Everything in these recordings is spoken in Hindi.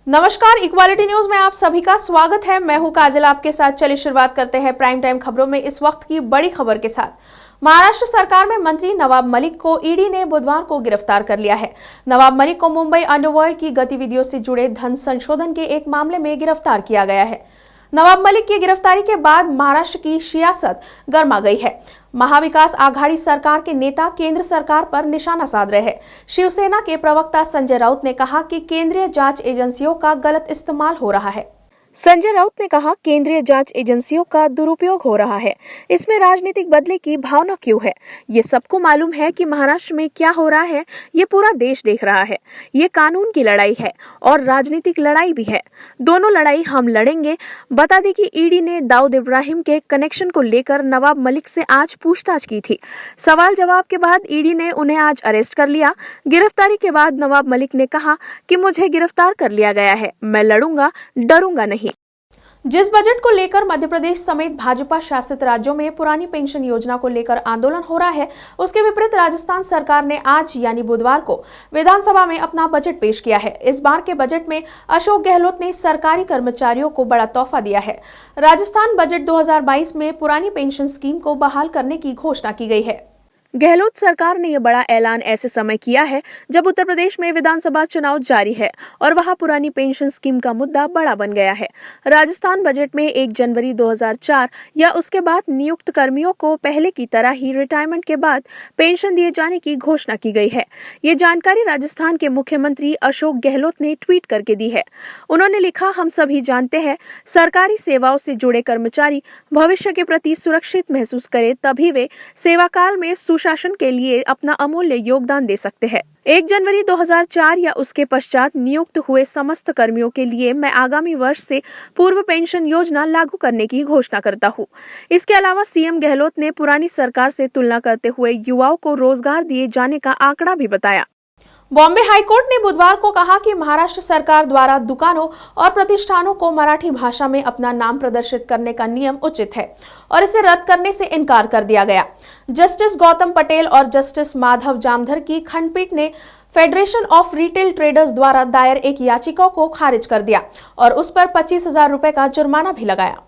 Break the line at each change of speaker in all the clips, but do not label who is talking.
नमस्कार, इक्वालिटी न्यूज में आप सभी का स्वागत है। मैं हूं काजल, आपके साथ। चलिए शुरुआत करते हैं प्राइम टाइम खबरों में इस वक्त की बड़ी खबर के साथ। महाराष्ट्र सरकार में मंत्री नवाब मलिक को ईडी ने बुधवार को गिरफ्तार कर लिया है। नवाब मलिक को मुंबई अंडरवर्ल्ड की गतिविधियों से जुड़े धन संशोधन के एक मामले में गिरफ्तार किया गया है। नवाब मलिक की गिरफ्तारी के बाद महाराष्ट्र की सियासत गर्मा गई है। महाविकास आघाड़ी सरकार के नेता केंद्र सरकार पर निशाना साध रहे हैं। शिवसेना के प्रवक्ता संजय राउत ने कहा कि केंद्रीय जांच एजेंसियों का गलत इस्तेमाल हो रहा है। संजय राउत ने कहा, केंद्रीय जांच एजेंसियों का दुरुपयोग हो रहा है। इसमें राजनीतिक बदले की भावना क्यों है? ये सबको मालूम है कि महाराष्ट्र में क्या हो रहा है। ये पूरा देश देख रहा है। ये कानून की लड़ाई है और राजनीतिक लड़ाई भी है। दोनों लड़ाई हम लड़ेंगे। बता दें कि ईडी ने दाऊद इब्राहिम के कनेक्शन को लेकर नवाब मलिक से आज पूछताछ की थी। सवाल जवाब के बाद ईडी ने उन्हें आज अरेस्ट कर लिया। गिरफ्तारी के बाद नवाब मलिक ने कहा कि मुझे गिरफ्तार कर लिया गया है, मैं लड़ूंगा, डरूंगा नहीं। जिस बजट को लेकर मध्य प्रदेश समेत भाजपा शासित राज्यों में पुरानी पेंशन योजना को लेकर आंदोलन हो रहा है, उसके विपरीत राजस्थान सरकार ने आज यानी बुधवार को विधानसभा में अपना बजट पेश किया है। इस बार के बजट में अशोक गहलोत ने सरकारी कर्मचारियों को बड़ा तोहफा दिया है। राजस्थान बजट 2022 में पुरानी पेंशन स्कीम को बहाल करने की घोषणा की गई है। गहलोत सरकार ने यह बड़ा ऐलान ऐसे समय किया है जब उत्तर प्रदेश में विधानसभा चुनाव जारी है और वहां पुरानी पेंशन स्कीम का मुद्दा बड़ा बन गया है। राजस्थान बजट में 1 जनवरी 2004 या उसके बाद नियुक्त कर्मियों को पहले की तरह ही रिटायरमेंट के बाद पेंशन दिए जाने की घोषणा की गई है। ये जानकारी राजस्थान के मुख्यमंत्री अशोक गहलोत ने ट्वीट करके दी है। उन्होंने लिखा, हम सभी जानते हैं सरकारी सेवाओं से जुड़े कर्मचारी भविष्य के प्रति सुरक्षित महसूस करें, तभी वे सेवा काल में शासन के लिए अपना अमूल्य योगदान दे सकते हैं। 1 जनवरी 2004 या उसके पश्चात नियुक्त हुए समस्त कर्मियों के लिए मैं आगामी वर्ष से पूर्व पेंशन योजना लागू करने की घोषणा करता हूं। इसके अलावा सीएम गहलोत ने पुरानी सरकार से तुलना करते हुए युवाओं को रोजगार दिए जाने का आंकड़ा भी बताया। बॉम्बे हाईकोर्ट ने बुधवार को कहा कि महाराष्ट्र सरकार द्वारा दुकानों और प्रतिष्ठानों को मराठी भाषा में अपना नाम प्रदर्शित करने का नियम उचित है और इसे रद्द करने से इनकार कर दिया गया। जस्टिस गौतम पटेल और जस्टिस माधव जामधर की खंडपीठ ने फेडरेशन ऑफ रिटेल ट्रेडर्स द्वारा दायर एक याचिका को खारिज कर दिया और उस पर 25,000 रुपए का जुर्माना भी लगाया।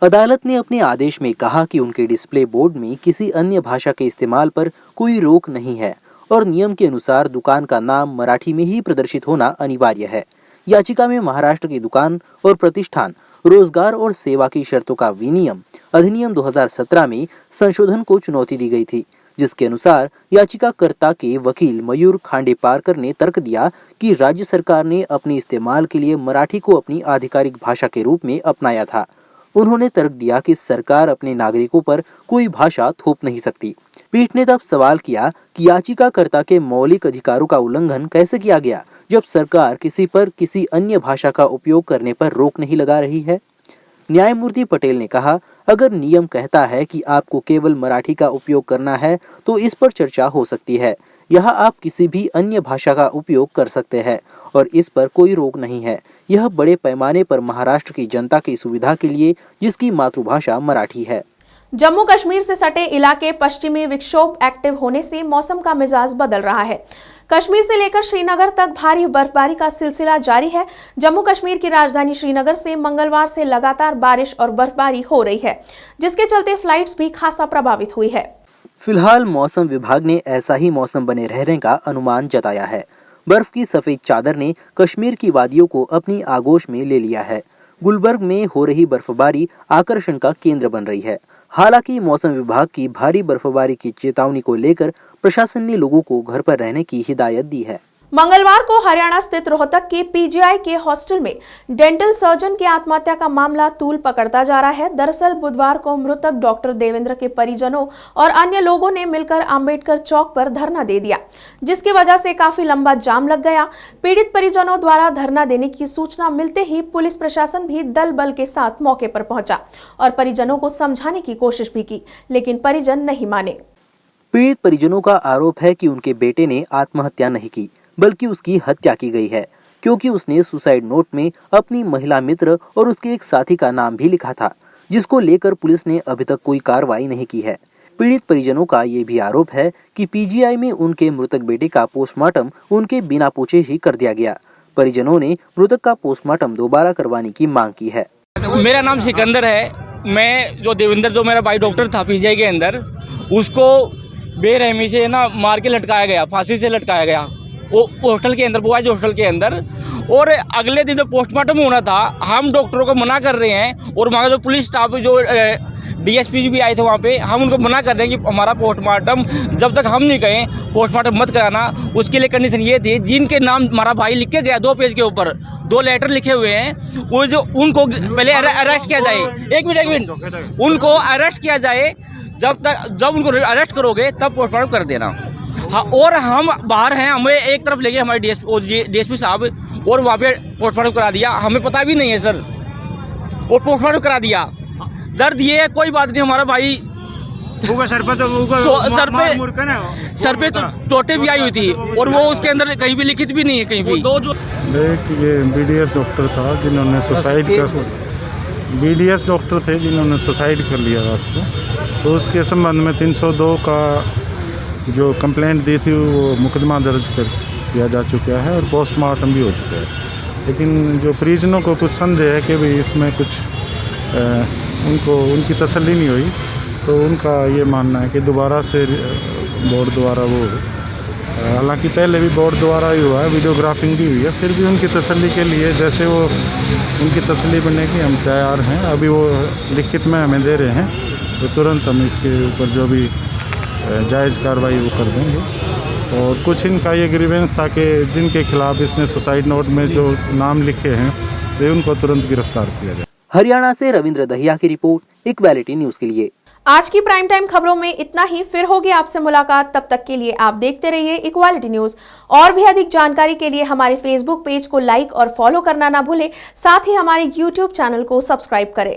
अदालत ने अपने आदेश में कहा कि उनके डिस्प्ले बोर्ड में किसी अन्य भाषा के इस्तेमाल पर कोई रोक नहीं है और नियम के अनुसार दुकान का नाम मराठी में ही प्रदर्शित होना अनिवार्य है। याचिका में महाराष्ट्र की दुकान और प्रतिष्ठान रोजगार और सेवा की शर्तों का विनियम अधिनियम 2017 में संशोधन को चुनौती दी गई थी, जिसके अनुसार याचिकाकर्ता के वकील मयूर खांडेपारकर ने तर्क दिया कि राज्य सरकार ने अपने इस्तेमाल के लिए मराठी को अपनी आधिकारिक भाषा के रूप में अपनाया था। उन्होंने तर्क दिया कि सरकार अपने नागरिकों पर कोई भाषा थोप नहीं सकती। पीठ ने तब सवाल किया कि याचिकाकर्ता के मौलिक अधिकारों का उल्लंघन कैसे किया गया जब सरकार किसी पर किसी अन्य भाषा का उपयोग करने पर रोक नहीं लगा रही है। न्यायमूर्ति पटेल ने कहा, अगर नियम कहता है कि आपको केवल मराठी का उपयोग करना है तो इस पर चर्चा हो सकती है। यहाँ आप किसी भी अन्य भाषा का उपयोग कर सकते हैं और इस पर कोई रोक नहीं है। यह बड़े पैमाने पर महाराष्ट्र की जनता की सुविधा के लिए जिसकी मातृभाषा मराठी है। जम्मू कश्मीर से सटे इलाके पश्चिमी विक्षोभ एक्टिव होने से मौसम का मिजाज बदल रहा है। कश्मीर से लेकर श्रीनगर तक भारी बर्फबारी का सिलसिला जारी है। जम्मू कश्मीर की राजधानी श्रीनगर से मंगलवार से लगातार बारिश और बर्फबारी हो रही है, जिसके चलते फ्लाइट्स भी खासा प्रभावित हुई है। फिलहाल मौसम विभाग ने ऐसा ही मौसम बने रहने का अनुमान जताया है। बर्फ की सफेद चादर ने कश्मीर की वादियों को अपनी आगोश में ले लिया है। गुलबर्ग में हो रही बर्फबारी आकर्षण का केंद्र बन रही है। हालांकि मौसम विभाग की भारी बर्फबारी की चेतावनी को लेकर प्रशासन ने लोगों को घर पर रहने की हिदायत दी है।
मंगलवार को हरियाणा स्थित रोहतक के पीजीआई के हॉस्टल में डेंटल सर्जन की आत्महत्या का मामला तूल पकड़ता जा रहा है। दरअसल बुधवार को मृतक डॉक्टर देवेंद्र के परिजनों और अन्य लोगों ने मिलकर अंबेडकर चौक पर धरना दे दिया, जिसकी वजह से काफी लंबा जाम लग गया। पीड़ित परिजनों द्वारा धरना देने की सूचना मिलते ही पुलिस प्रशासन भी दल बल के साथ मौके पर पहुंचा और परिजनों को समझाने की कोशिश भी की, लेकिन परिजन नहीं माने।
पीड़ित परिजनों का आरोप है कि उनके बेटे ने आत्महत्या नहीं की बल्कि उसकी हत्या की गई है, क्योंकि उसने सुसाइड नोट में अपनी महिला मित्र और उसके एक साथी का नाम भी लिखा था, जिसको लेकर पुलिस ने अभी तक कोई कार्रवाई नहीं की है। पीड़ित परिजनों का ये भी आरोप है कि पीजीआई में उनके मृतक बेटे का पोस्टमार्टम उनके बिना पूछे ही कर दिया गया। परिजनों ने मृतक का पोस्टमार्टम दोबारा करवाने की मांग की है।
मेरा नाम सिकंदर है। मैं जो देवेंद्र, जो मेरा भाई डॉक्टर था पीजीआई के अंदर, उसको बेरहमी से ना मार के लटकाया गया, फांसी से लटकाया गया वो हॉस्टल के अंदर, बॉयज हॉस्टल के अंदर। और अगले दिन जो पोस्टमार्टम होना था, हम डॉक्टरों को मना कर रहे हैं और वहाँ का जो पुलिस स्टाफ, जो डीएसपी भी आए थे वहाँ पे, हम उनको मना कर रहे हैं कि हमारा पोस्टमार्टम जब तक हम नहीं कहें पोस्टमार्टम मत कराना। उसके लिए कंडीशन ये थी, जिनके नाम हमारा भाई लिख के गया 2 पेज के ऊपर 2 लेटर लिखे हुए हैं, वो जो उनको पहले अरेस्ट किया जाए। एक मिनट, उनको अरेस्ट किया जाए। जब उनको अरेस्ट करोगे तब पोस्टमार्टम कर देना। हाँ, और हम बाहर हैं, हमें एक तरफ ले गए हमारे डीएसपी साहब और वहाँ पे पोस्टमार्टम करा दिया। हमें पता भी नहीं है सर, और पोस्टमार्टम करा दिया। दर्द ये है, कोई बात नहीं, हमारा भाई सर पे तो चोटें भी आई हुई थी और वो उसके अंदर कहीं भी लिखित भी नहीं है कहीं भी।
ये बीडीएस डॉक्टर था जिन्होंने सुसाइड कर बीडीएस डॉक्टर थे जिन्होंने सुसाइड कर लिया रात को। तो उसके संबंध में 302 का जो कंप्लेंट दी थी वो मुकदमा दर्ज किया जा चुका है और पोस्टमार्टम भी हो चुका है। लेकिन जो परिजनों को कुछ संदेह है कि भाई इसमें कुछ उनकी तसल्ली नहीं हुई, तो उनका ये मानना है कि दोबारा से बोर्ड द्वारा वो, हालांकि पहले भी बोर्ड द्वारा ही हुआ है, वीडियोग्राफिंग भी हुई है, फिर भी उनकी तसल्ली के लिए जैसे वो उनकी तसल्ली बनने की हम तैयार हैं। अभी वो लिखित में हमें दे रहे हैं, तो तुरंत हम इसके ऊपर जो भी जायज़ कार्रवाई वो कर देंगे। और कुछ इनका ये ग्रीवेंस था कि जिनके खिलाफ इसने सुसाइड नोट में जो नाम लिखे हैं, तो उनको तुरंत गिरफ्तार किया जाए।
हरियाणा से रविंद्र दहिया की रिपोर्ट, इक्वालिटी न्यूज़ के लिए।
आज की प्राइम टाइम खबरों में इतना ही। फिर होगी आपसे मुलाकात, तब तक के लिए आप देखते रहिए इक्वालिटी न्यूज़। और भी अधिक जानकारी के लिए हमारे फेसबुक पेज को लाइक और फॉलो करना ना भूलें। साथ ही हमारे यूट्यूब चैनल को सब्सक्राइब करें।